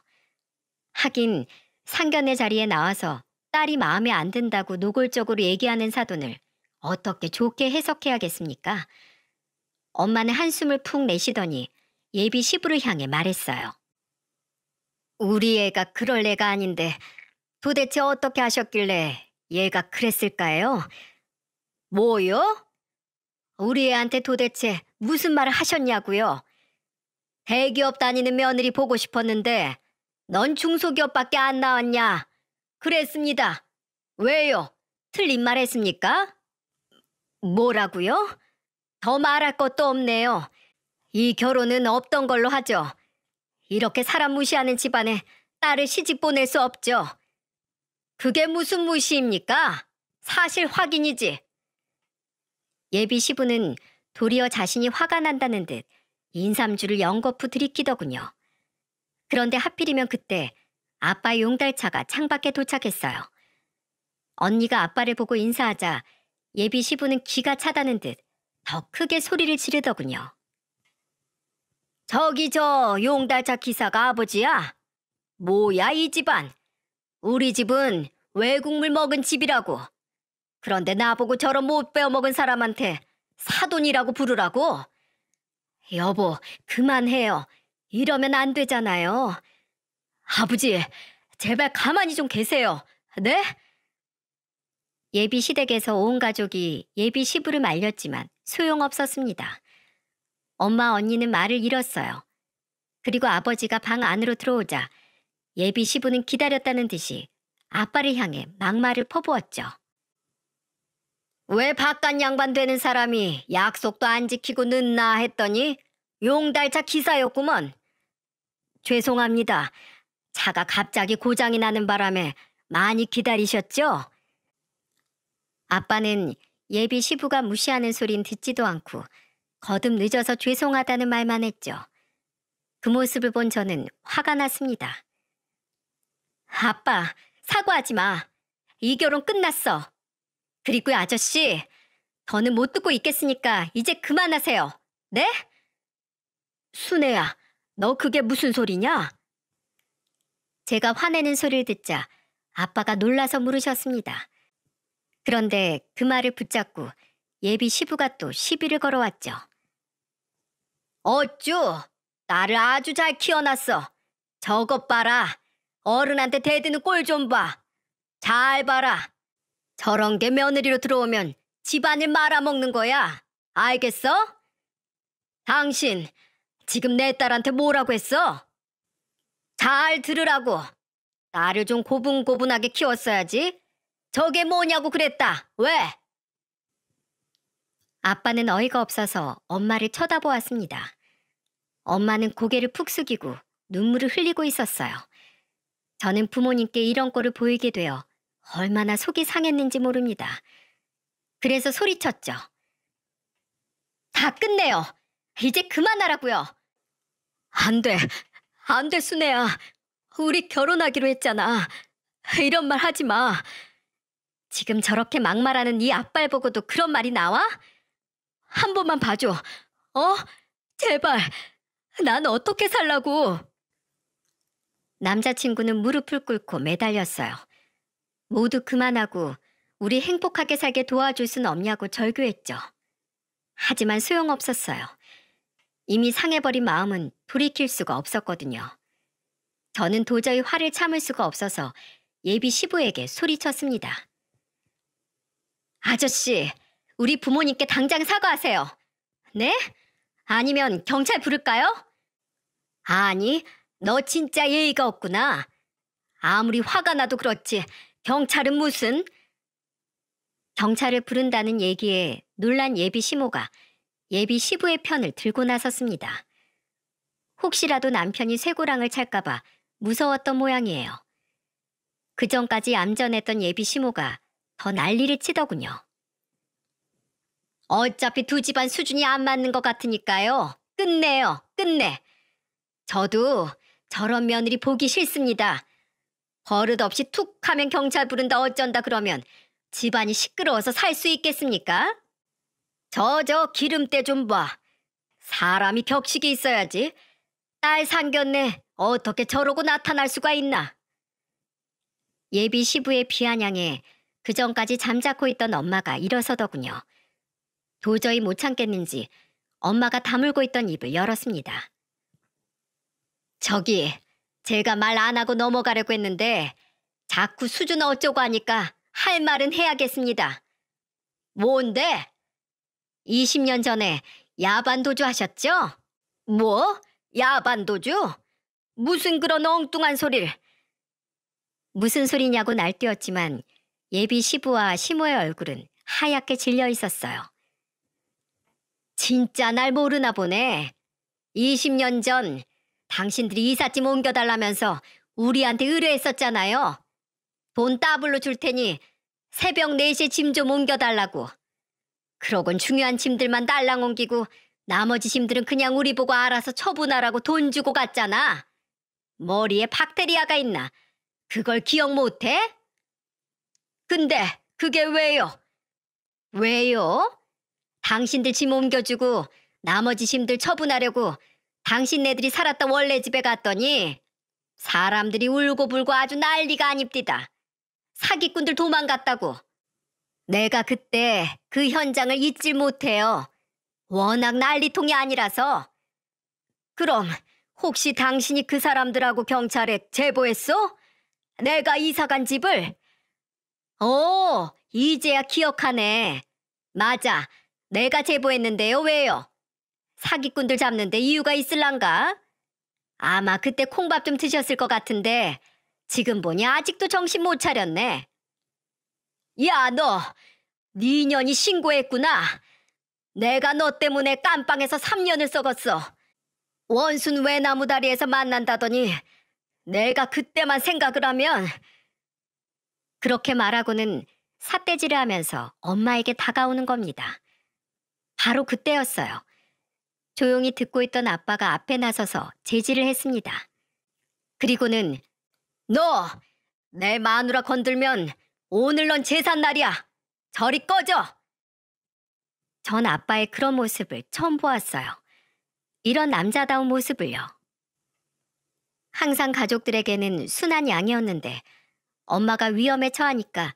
하긴 상견례 자리에 나와서 딸이 마음에 안 든다고 노골적으로 얘기하는 사돈을 어떻게 좋게 해석해야겠습니까? 엄마는 한숨을 푹 내쉬더니 예비 시부를 향해 말했어요. 우리 애가 그럴 애가 아닌데 도대체 어떻게 하셨길래 얘가 그랬을까요? 뭐요? 우리 애한테 도대체 무슨 말을 하셨냐고요? 대기업 다니는 며느리 보고 싶었는데 넌 중소기업밖에 안 나왔냐? 그랬습니다. 왜요? 틀린 말 했습니까? 뭐라고요? 더 말할 것도 없네요. 이 결혼은 없던 걸로 하죠. 이렇게 사람 무시하는 집안에 딸을 시집 보낼 수 없죠. 그게 무슨 무시입니까? 사실 확인이지. 예비 시부는 도리어 자신이 화가 난다는 듯 인삼주를 연거푸 들이키더군요. 그런데 하필이면 그때 아빠의 용달차가 창밖에 도착했어요. 언니가 아빠를 보고 인사하자 예비 시부는 기가 차다는 듯 더 크게 소리를 지르더군요. 저기 저 용달차 기사가 아버지야? 뭐야 이 집안? 우리 집은 외국물 먹은 집이라고. 그런데 나보고 저런 못 빼어먹은 사람한테 사돈이라고 부르라고? 여보, 그만해요. 이러면 안 되잖아요. 아버지, 제발 가만히 좀 계세요. 네? 예비 시댁에서 온 가족이 예비 시부를 말렸지만 소용없었습니다. 엄마 언니는 말을 잃었어요. 그리고 아버지가 방 안으로 들어오자 예비 시부는 기다렸다는 듯이 아빠를 향해 막말을 퍼부었죠. 왜 바깥 양반 되는 사람이 약속도 안 지키고 늦나 했더니 용달차 기사였구먼. 죄송합니다. 차가 갑자기 고장이 나는 바람에 많이 기다리셨죠? 아빠는 예비 시부가 무시하는 소린 듣지도 않고 거듭 늦어서 죄송하다는 말만 했죠. 그 모습을 본 저는 화가 났습니다. 아빠, 사과하지 마. 이 결혼 끝났어. 그리고 아저씨, 더는 못 듣고 있겠으니까 이제 그만하세요. 네? 순애야, 너 그게 무슨 소리냐? 제가 화내는 소리를 듣자 아빠가 놀라서 물으셨습니다. 그런데 그 말을 붙잡고 예비 시부가 또 시비를 걸어왔죠. 어쭈, 나를 아주 잘 키워놨어. 저것 봐라. 어른한테 대드는 꼴 좀 봐. 잘 봐라. 저런 게 며느리로 들어오면 집안을 말아먹는 거야. 알겠어? 당신, 지금 내 딸한테 뭐라고 했어? 잘 들으라고. 나를 좀 고분고분하게 키웠어야지. 저게 뭐냐고 그랬다. 왜? 아빠는 어이가 없어서 엄마를 쳐다보았습니다. 엄마는 고개를 푹 숙이고 눈물을 흘리고 있었어요. 저는 부모님께 이런 꼴을 보이게 되어 얼마나 속이 상했는지 모릅니다. 그래서 소리쳤죠. 다 끝내요. 이제 그만하라고요. 안 돼. 안 돼, 순애야. 우리 결혼하기로 했잖아. 이런 말 하지 마. 지금 저렇게 막말하는 이 아빠를 보고도 그런 말이 나와? 한 번만 봐줘. 제발. 난 어떻게 살라고. 남자친구는 무릎을 꿇고 매달렸어요. 모두 그만하고 우리 행복하게 살게 도와줄 순 없냐고 절규했죠. 하지만 소용없었어요. 이미 상해버린 마음은 돌이킬 수가 없었거든요. 저는 도저히 화를 참을 수가 없어서 예비 시부에게 소리쳤습니다. 아저씨, 우리 부모님께 당장 사과하세요. 네? 아니면 경찰 부를까요? 아니, 너 진짜 예의가 없구나. 아무리 화가 나도 그렇지 경찰은 무슨? 경찰을 부른다는 얘기에 놀란 예비 시모가 예비 시부의 편을 들고 나섰습니다. 혹시라도 남편이 쇠고랑을 찰까봐 무서웠던 모양이에요. 그전까지 얌전했던 예비 시모가 더 난리를 치더군요. 어차피 두 집안 수준이 안 맞는 것 같으니까요. 끝내요, 끝내. 저도 저런 며느리 보기 싫습니다. 버릇없이 툭 하면 경찰 부른다 어쩐다 그러면 집안이 시끄러워서 살 수 있겠습니까? 저 기름때 좀 봐. 사람이 격식이 있어야지. 딸 상견례 어떻게 저러고 나타날 수가 있나. 예비 시부의 비아냥에 그전까지 잠자코 있던 엄마가 일어서더군요. 도저히 못 참겠는지 엄마가 다물고 있던 입을 열었습니다. 저기, 제가 말 안 하고 넘어가려고 했는데 자꾸 수준 어쩌고 하니까 할 말은 해야겠습니다. 뭔데? 20년 전에 야반도주 하셨죠? 뭐? 야반도주? 무슨 그런 엉뚱한 소리를. 무슨 소리냐고 날뛰었지만 예비 시부와 시모의 얼굴은 하얗게 질려 있었어요. 진짜 날 모르나 보네. 20년 전 당신들이 이삿짐 옮겨달라면서 우리한테 의뢰했었잖아요. 돈 따블로 줄 테니 새벽 4시에 짐 좀 옮겨달라고. 그러곤 중요한 짐들만 달랑 옮기고 나머지 짐들은 그냥 우리 보고 알아서 처분하라고 돈 주고 갔잖아. 머리에 박테리아가 있나? 그걸 기억 못해? 근데 그게 왜요? 왜요? 당신들 짐 옮겨주고 나머지 짐들 처분하려고 당신네들이 살았던 원래 집에 갔더니 사람들이 울고불고 아주 난리가 아닙디다. 사기꾼들 도망갔다고. 내가 그때 그 현장을 잊질 못해요. 워낙 난리통이 아니라서. 그럼 혹시 당신이 그 사람들하고 경찰에 제보했어? 내가 이사간 집을? 이제야 기억하네. 맞아. 내가 제보했는데요. 왜요? 사기꾼들 잡는데 이유가 있을란가? 아마 그때 콩밥 좀 드셨을 것 같은데 지금 보니 아직도 정신 못 차렸네. 야, 네 년이 신고했구나. 내가 너 때문에 깜빵에서 3년을 썩었어. 원순 외나무 다리에서 만난다더니 내가 그때만 생각을 하면. 그렇게 말하고는 삿대질을 하면서 엄마에게 다가오는 겁니다. 바로 그때였어요. 조용히 듣고 있던 아빠가 앞에 나서서 제지를 했습니다. 그리고는 너 내 마누라 건들면 오늘 넌 제삿날이야. 저리 꺼져. 전 아빠의 그런 모습을 처음 보았어요. 이런 남자다운 모습을요. 항상 가족들에게는 순한 양이었는데 엄마가 위험에 처하니까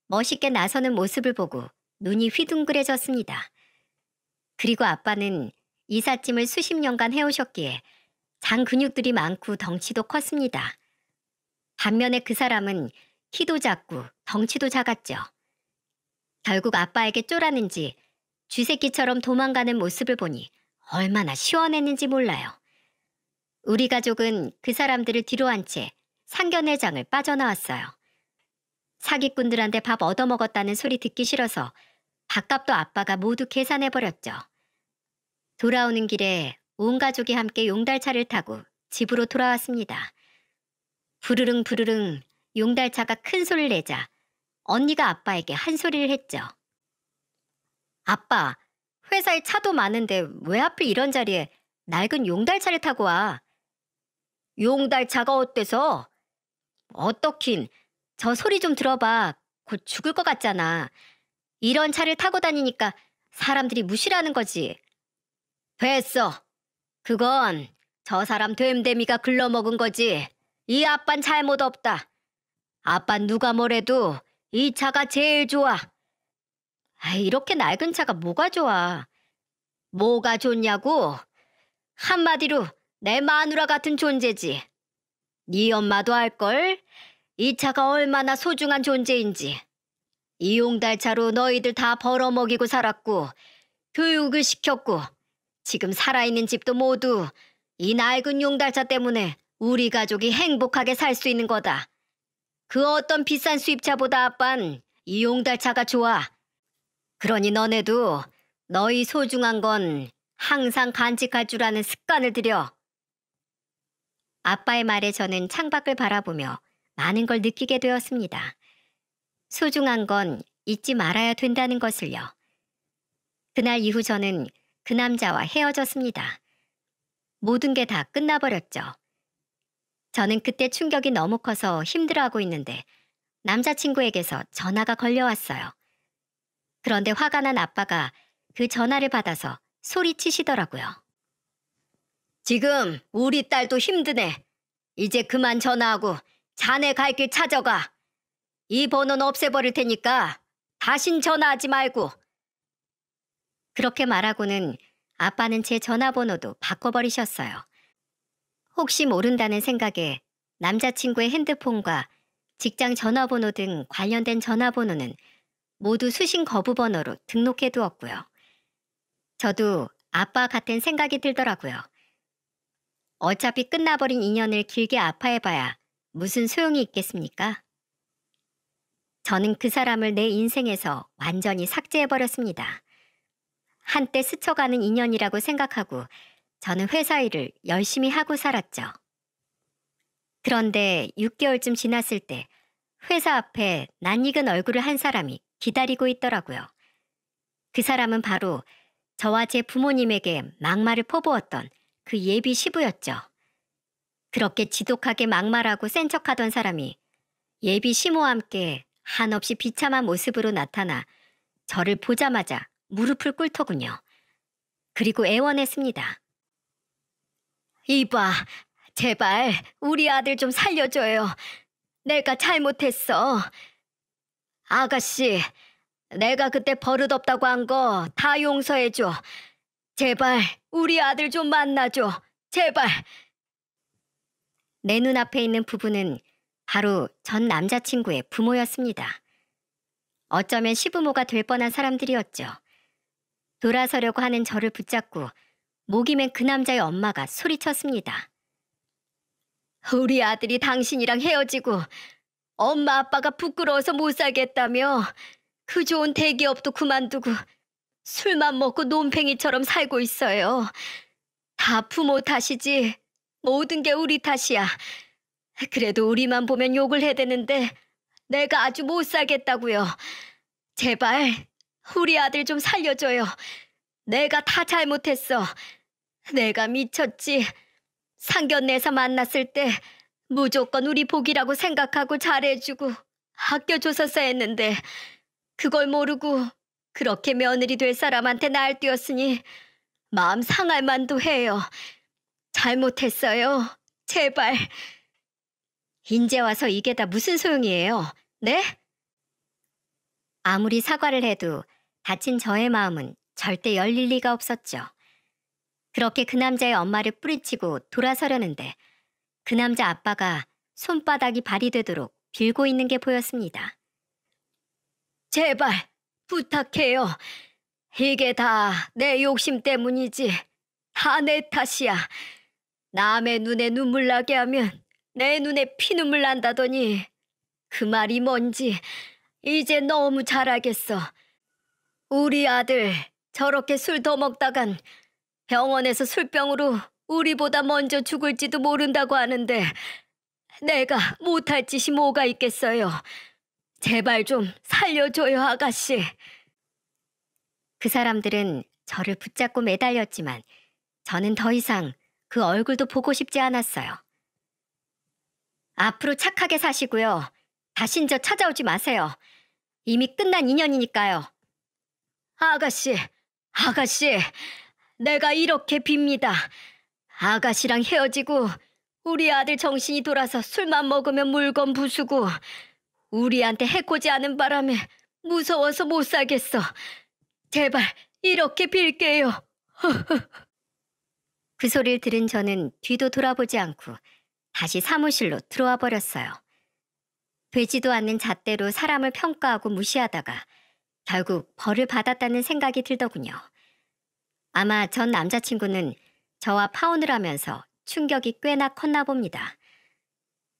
멋있게 나서는 모습을 보고 눈이 휘둥그레졌습니다. 그리고 아빠는 이삿짐을 수십 년간 해오셨기에 장 근육들이 많고 덩치도 컸습니다. 반면에 그 사람은 키도 작고 덩치도 작았죠. 결국 아빠에게 쫄았는지 쥐새끼처럼 도망가는 모습을 보니 얼마나 시원했는지 몰라요. 우리 가족은 그 사람들을 뒤로 한 채 상견례장을 빠져나왔어요. 사기꾼들한테 밥 얻어먹었다는 소리 듣기 싫어서 밥값도 아빠가 모두 계산해버렸죠. 돌아오는 길에 온 가족이 함께 용달차를 타고 집으로 돌아왔습니다. 부르릉 부르릉 용달차가 큰 소리를 내자 언니가 아빠에게 한 소리를 했죠. 아빠, 회사에 차도 많은데 왜 하필 이런 자리에 낡은 용달차를 타고 와? 용달차가 어때서? 어떻긴, 저 소리 좀 들어봐. 곧 죽을 것 같잖아. 이런 차를 타고 다니니까 사람들이 무시라는 거지. 됐어. 그건 저 사람 됨됨이가 글러먹은 거지. 이 아빤 잘못 없다. 아빤 누가 뭐래도 이 차가 제일 좋아. 이렇게 낡은 차가 뭐가 좋아? 뭐가 좋냐고? 한마디로 내 마누라 같은 존재지. 네 엄마도 알걸? 이 차가 얼마나 소중한 존재인지. 이 용달차로 너희들 다 벌어먹이고 살았고 교육을 시켰고 지금 살아있는 집도 모두 이 낡은 용달차 때문에 우리 가족이 행복하게 살 수 있는 거다. 그 어떤 비싼 수입차보다 아빤 이 용달차가 좋아. 그러니 너네도 너희 소중한 건 항상 간직할 줄 아는 습관을 들여. 아빠의 말에 저는 창밖을 바라보며 많은 걸 느끼게 되었습니다. 소중한 건 잊지 말아야 된다는 것을요. 그날 이후 저는 그 남자와 헤어졌습니다. 모든 게 다 끝나버렸죠. 저는 그때 충격이 너무 커서 힘들어하고 있는데 남자친구에게서 전화가 걸려왔어요. 그런데 화가 난 아빠가 그 전화를 받아서 소리치시더라고요. 지금 우리 딸도 힘드네. 이제 그만 전화하고 자네 갈 길 찾아가. 이 번호는 없애버릴 테니까 다신 전화하지 말고. 그렇게 말하고는 아빠는 제 전화번호도 바꿔버리셨어요. 혹시 모른다는 생각에 남자친구의 핸드폰과 직장 전화번호 등 관련된 전화번호는 모두 수신 거부 번호로 등록해 두었고요. 저도 아빠 같은 생각이 들더라고요. 어차피 끝나버린 인연을 길게 아파해봐야 무슨 소용이 있겠습니까? 저는 그 사람을 내 인생에서 완전히 삭제해버렸습니다. 한때 스쳐가는 인연이라고 생각하고 저는 회사 일을 열심히 하고 살았죠. 그런데 6개월쯤 지났을 때 회사 앞에 낯익은 얼굴을 한 사람이 기다리고 있더라고요. 그 사람은 바로 저와 제 부모님에게 막말을 퍼부었던 그 예비 시부였죠. 그렇게 지독하게 막말하고 센 척하던 사람이 예비 시모와 함께 한없이 비참한 모습으로 나타나 저를 보자마자 무릎을 꿇더군요. 그리고 애원했습니다. 이봐, 제발 우리 아들 좀 살려줘요. 내가 잘못했어. 아가씨, 내가 그때 버릇없다고 한 거 다 용서해줘. 제발 우리 아들 좀 만나줘. 제발. 내 눈앞에 있는 부부는 바로 전 남자친구의 부모였습니다. 어쩌면 시부모가 될 뻔한 사람들이었죠. 돌아서려고 하는 저를 붙잡고 목이 맨 그 남자의 엄마가 소리쳤습니다. 우리 아들이 당신이랑 헤어지고 엄마 아빠가 부끄러워서 못 살겠다며 그 좋은 대기업도 그만두고 술만 먹고 논팽이처럼 살고 있어요. 다 부모 탓이지 모든 게 우리 탓이야. 그래도 우리만 보면 욕을 해대는데 내가 아주 못 살겠다고요. 제발 우리 아들 좀 살려줘요. 내가 다 잘못했어. 내가 미쳤지. 상견례에서 만났을 때 무조건 우리 복이라고 생각하고 잘해주고 아껴줘서 했는데 그걸 모르고 그렇게 며느리 될 사람한테 날뛰었으니 마음 상할 만도 해요. 잘못했어요. 제발. 인제 와서 이게 다 무슨 소용이에요? 네? 아무리 사과를 해도 다친 저의 마음은 절대 열릴 리가 없었죠. 그렇게 그 남자의 엄마를 뿌리치고 돌아서려는데 그 남자 아빠가 손바닥이 발이 되도록 빌고 있는 게 보였습니다. 제발 부탁해요. 이게 다 내 욕심 때문이지. 다 내 탓이야. 남의 눈에 눈물 나게 하면 내 눈에 피눈물 난다더니 그 말이 뭔지 이제 너무 잘 알겠어. 우리 아들 저렇게 술 더 먹다간 병원에서 술병으로 우리보다 먼저 죽을지도 모른다고 하는데 내가 못할 짓이 뭐가 있겠어요. 제발 좀 살려줘요, 아가씨. 그 사람들은 저를 붙잡고 매달렸지만 저는 더 이상 그 얼굴도 보고 싶지 않았어요. 앞으로 착하게 사시고요. 다신 저 찾아오지 마세요. 이미 끝난 인연이니까요. 아가씨, 아가씨, 내가 이렇게 빕니다. 아가씨랑 헤어지고 우리 아들 정신이 돌아서 술만 먹으면 물건 부수고 우리한테 해코지 않은 바람에 무서워서 못 살겠어. 제발 이렇게 빌게요. 그 소리를 들은 저는 뒤도 돌아보지 않고 다시 사무실로 들어와 버렸어요. 되지도 않는 잣대로 사람을 평가하고 무시하다가 결국 벌을 받았다는 생각이 들더군요. 아마 전 남자친구는 저와 파혼을 하면서 충격이 꽤나 컸나 봅니다.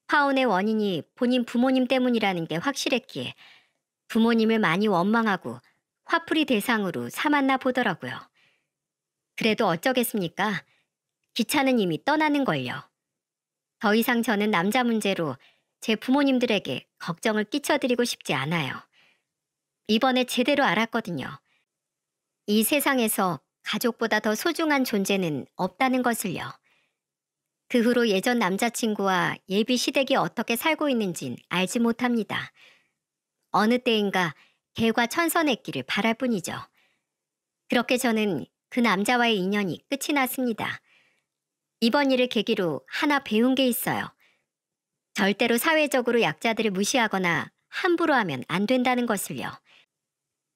파혼의 원인이 본인 부모님 때문이라는 게 확실했기에 부모님을 많이 원망하고 화풀이 대상으로 삼았나 보더라고요. 그래도 어쩌겠습니까? 기차는 이미 떠나는걸요. 더 이상 저는 남자 문제로 제 부모님들에게 걱정을 끼쳐드리고 싶지 않아요. 이번에 제대로 알았거든요. 이 세상에서 가족보다 더 소중한 존재는 없다는 것을요. 그 후로 예전 남자친구와 예비 시댁이 어떻게 살고 있는진 알지 못합니다. 어느 때인가 개과 천선했기를 바랄 뿐이죠. 그렇게 저는 그 남자와의 인연이 끝이 났습니다. 이번 일을 계기로 하나 배운 게 있어요. 절대로 사회적으로 약자들을 무시하거나 함부로 하면 안 된다는 것을요.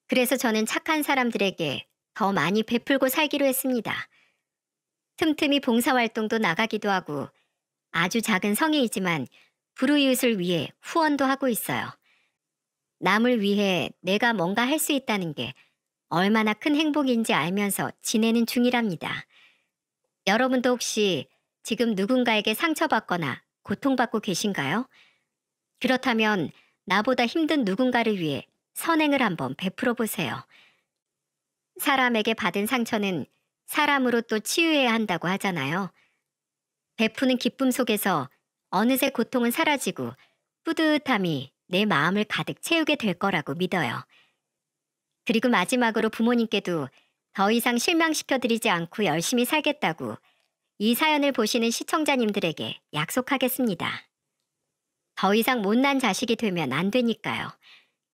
그래서 저는 착한 사람들에게 더 많이 베풀고 살기로 했습니다. 틈틈이 봉사활동도 나가기도 하고 아주 작은 성의이지만 불우이웃을 위해 후원도 하고 있어요. 남을 위해 내가 뭔가 할 수 있다는 게 얼마나 큰 행복인지 알면서 지내는 중이랍니다. 여러분도 혹시 지금 누군가에게 상처받거나 고통받고 계신가요? 그렇다면 나보다 힘든 누군가를 위해 선행을 한번 베풀어 보세요. 사람에게 받은 상처는 사람으로 또 치유해야 한다고 하잖아요. 베푸는 기쁨 속에서 어느새 고통은 사라지고 뿌듯함이 내 마음을 가득 채우게 될 거라고 믿어요. 그리고 마지막으로 부모님께도 더 이상 실망시켜드리지 않고 열심히 살겠다고 이 사연을 보시는 시청자님들에게 약속하겠습니다. 더 이상 못난 자식이 되면 안 되니까요.